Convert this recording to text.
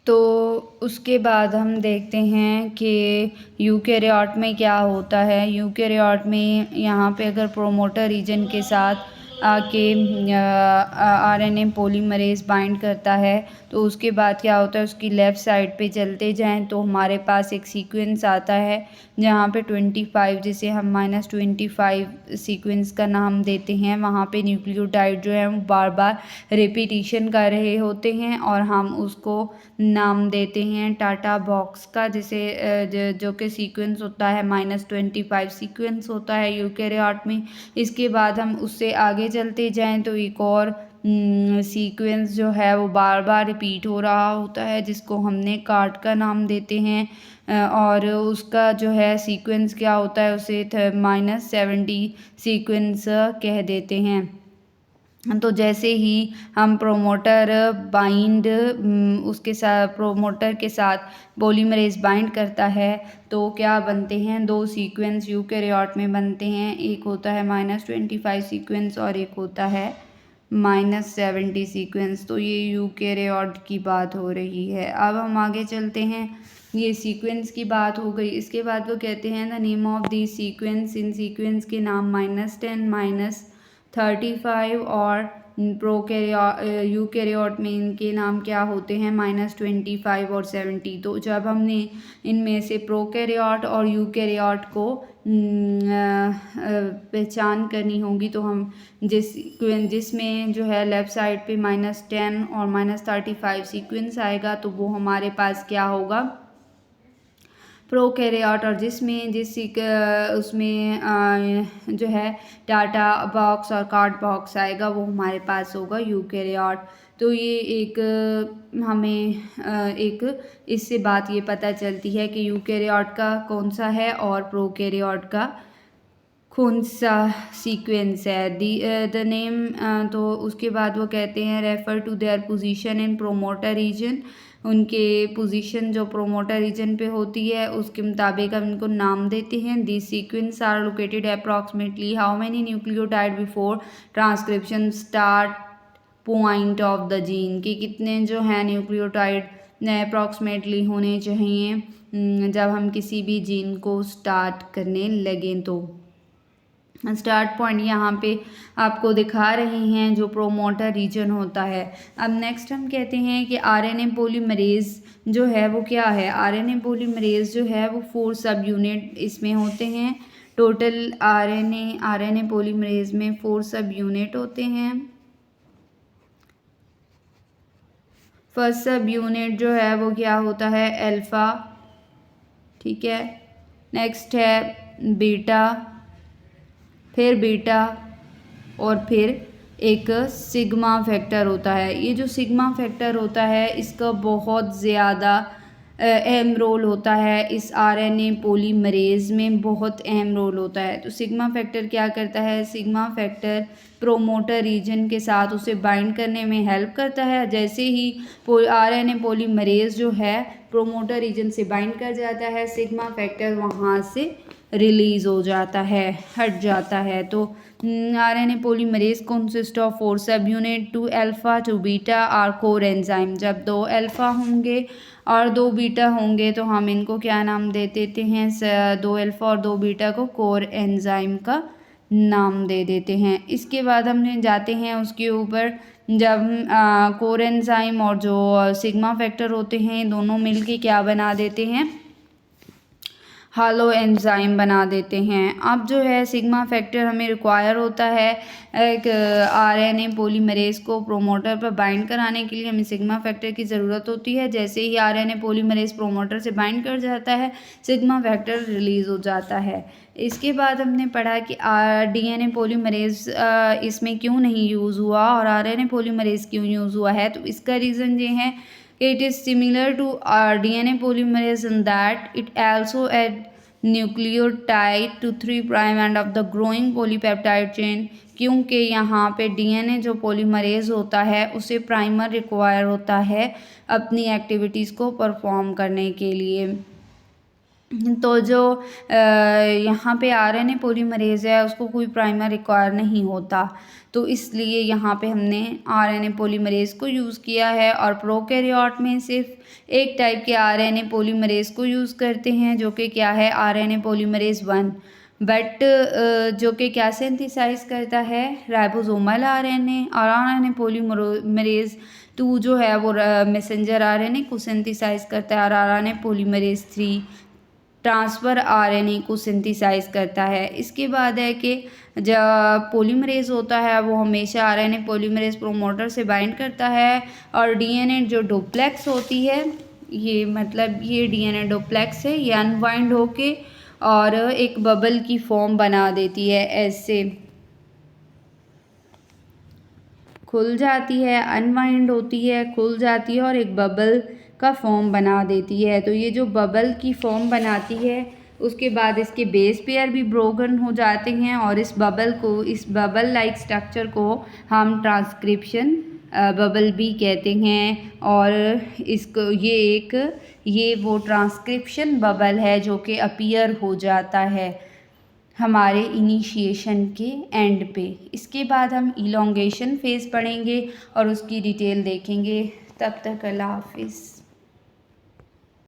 तो उसके बाद हम देखते हैं कि यूकेरियोट में क्या होता है। यूकेरियोट में यहाँ पे अगर प्रोमोटर रीजन के साथ आके आरएनए पॉलीमरेज बाइंड करता है तो उसके बाद क्या होता है, उसकी लेफ़्ट साइड पे चलते जाएं तो हमारे पास एक सीक्वेंस आता है जहाँ पे 25, जिसे हम -25 सीक्वेंस का नाम देते हैं। वहाँ पे न्यूक्लियोटाइड जो है वो बार बार रिपीटिशन कर रहे होते हैं और हम उसको नाम देते हैं टाटा बॉक्स का, जिसे जो कि सीक्वेंस होता है -25 सीक्वेंस होता है यूकेरियोट में। इसके बाद हम उससे आगे चलते जाएं तो एक और सीक्वेंस जो है वो बार बार रिपीट हो रहा होता है, जिसको हमने कार्ड का नाम देते हैं। और उसका जो है सीक्वेंस क्या होता है, उसे -70 सीक्वेंस कह देते हैं। तो जैसे ही हम प्रोमोटर बाइंड उसके साथ प्रोमोटर के साथ पॉलीमरेज बाइंड करता है तो क्या बनते हैं, दो सीक्वेंस यूकेरियोट में बनते हैं। एक होता है -25 सीक्वेंस और एक होता है -70 सीक्वेंस। तो ये यूकेरियोट की बात हो रही है। अब हम आगे चलते हैं, ये सीक्वेंस की बात हो गई। इसके बाद वो कहते हैं the name of the sequence, in sequence के नाम -10, -35 और यूकेरियोट में इनके नाम क्या होते हैं, -25 और 70। तो जब हमने इनमें से प्रोकैरियोट और यूकेरियोट को पहचान करनी होगी तो हम जिसमें जो है लेफ़्ट साइड पे -10 और -35 सीक्वेंस आएगा तो वो हमारे पास क्या होगा, प्रोकैरियोट। और उसमें जो है टाटा बॉक्स और कार्ड बॉक्स आएगा वो हमारे पास होगा यूकेरियोट। तो ये एक हमें एक इससे बात ये पता चलती है कि यूकेरियोट का कौन सा है और प्रोकैरियोट का कौन सा सीक्वेंस है। द नेम तो उसके बाद वो कहते हैं refer to their position in promoter region, उनके पोजीशन जो प्रोमोटर रीजन पे होती है उसके मुताबिक हम इनको नाम देते हैं। The sequence are located approximately how many nucleotide before transcription start point of the gene, कि कितने जो हैं न्यूक्लियोटाइड अप्रॉक्सीमेटली होने चाहिए जब हम किसी भी जीन को स्टार्ट करने लगें। तो स्टार्ट पॉइंट यहाँ पे आपको दिखा रहे हैं जो प्रोमोटर रीजन होता है। अब नेक्स्ट हम कहते हैं कि आरएनए पॉलीमरेज जो है वो क्या है। आरएनए पॉलीमरेज जो है वो 4 सब यूनिट इसमें होते हैं। टोटल आरएनए पॉलीमरेज में 4 सब यूनिट होते हैं। फर्स्ट सब यूनिट जो है वो क्या होता है, अल्फ़ा, ठीक है। नेक्स्ट है बीटा, फिर बीटा और फिर एक सिग्मा फैक्टर होता है। ये जो सिग्मा फैक्टर होता है इसका बहुत ज़्यादा अहम रोल होता है इस आरएनए पॉलीमरेज में, बहुत अहम रोल होता है। तो सिग्मा फैक्टर क्या करता है, सिग्मा फैक्टर प्रोमोटर रीजन के साथ उसे बाइंड करने में हेल्प करता है। जैसे ही आरएनए पॉलीमरेज जो है प्रोमोटर रीजन से बाइंड कर जाता है, सिग्मा फैक्टर वहाँ से रिलीज़ हो जाता है, हट जाता है। तो RNA polymerase consist of 4 sub unit, 2 alpha 2 beta are core enzyme. जब 2 अल्फ़ा होंगे और 2 बीटा होंगे तो हम इनको क्या नाम दे देते हैं, 2 अल्फ़ा और 2 बीटा को कोर एंजाइम का नाम दे देते हैं। इसके बाद हम जाते हैं उसके ऊपर, जब कोर एंजाइम और जो सिग्मा फैक्टर होते हैं दोनों मिलके क्या बना देते हैं, हालो एंजाइम बना देते हैं। अब जो है सिग्मा फैक्टर हमें रिक्वायर होता है एक आरएनए पॉलीमरेज को प्रोमोटर पर बाइंड कराने के लिए, हमें सिग्मा फैक्टर की ज़रूरत होती है। जैसे ही आरएनए पॉलीमरेज प्रोमोटर से बाइंड कर जाता है सिग्मा फैक्टर रिलीज़ हो जाता है। इसके बाद हमने पढ़ा कि डीएनए पॉलीमरेज इसमें क्यों नहीं यूज़ हुआ और आरएनए पॉलीमरेज क्यों यूज़ हुआ है। तो इसका रीज़न ये है it is similar to our DNA polymerase in that it also add nucleotide to 3' end of the growing polypeptide chain, क्योंकि यहाँ पे डीएनए जो पॉलीमरेज होता है उसे प्राइमर रिक्वायर होता है अपनी एक्टिविटीज़ को परफॉर्म करने के लिए। तो जो यहाँ पे आरएनए पॉलीमरेज़ है उसको कोई प्राइमर रिक्वायर नहीं होता, तो इसलिए यहाँ पे हमने आरएनए पॉलीमरेज़ को यूज़ किया है। और प्रोकैरियोट में सिर्फ एक टाइप के आरएनए पॉलीमरेज़ को यूज़ करते हैं, जो कि क्या है, आरएनए पॉलीमरेज़ 1। बट जो कि क्या सिंथेसाइज़ करता है, राइबोसोमल आरएनए, और आरएनए पॉलीमरेज़ 2 जो है वो मैसेंजर आरएनए को सिंथेसाइज़ करता है, और आरएनए पॉलीमरेज़ 3 ट्रांसफ़र आरएनए को सिंथेसाइज़ करता है। इसके बाद है कि जब पॉलीमरेज़ होता है वो हमेशा आरएनए पॉलीमरेज़ प्रोमोटर से बाइंड करता है, और डीएनए जो डुप्लेक्स होती है, ये मतलब ये डीएनए डुप्लेक्स है, ये अनवाइंड होके और एक बबल की फॉर्म बना देती है। ऐसे खुल जाती है, अनवाइंड होती है, खुल जाती है और एक बबल का फॉर्म बना देती है। तो ये जो बबल की फॉर्म बनाती है उसके बाद इसके बेस पेयर भी ब्रोकन हो जाते हैं, और इस बबल लाइक स्ट्रक्चर को हम ट्रांसक्रिप्शन बबल भी कहते हैं। और इसको ये वो ट्रांसक्रिप्शन बबल है जो कि अपीयर हो जाता है हमारे इनिशिएशन के एंड पे। इसके बाद हम इलॉन्गेशन फेज़ पढ़ेंगे और उसकी डिटेल देखेंगे। तब तक अल्लाह हाफिज़।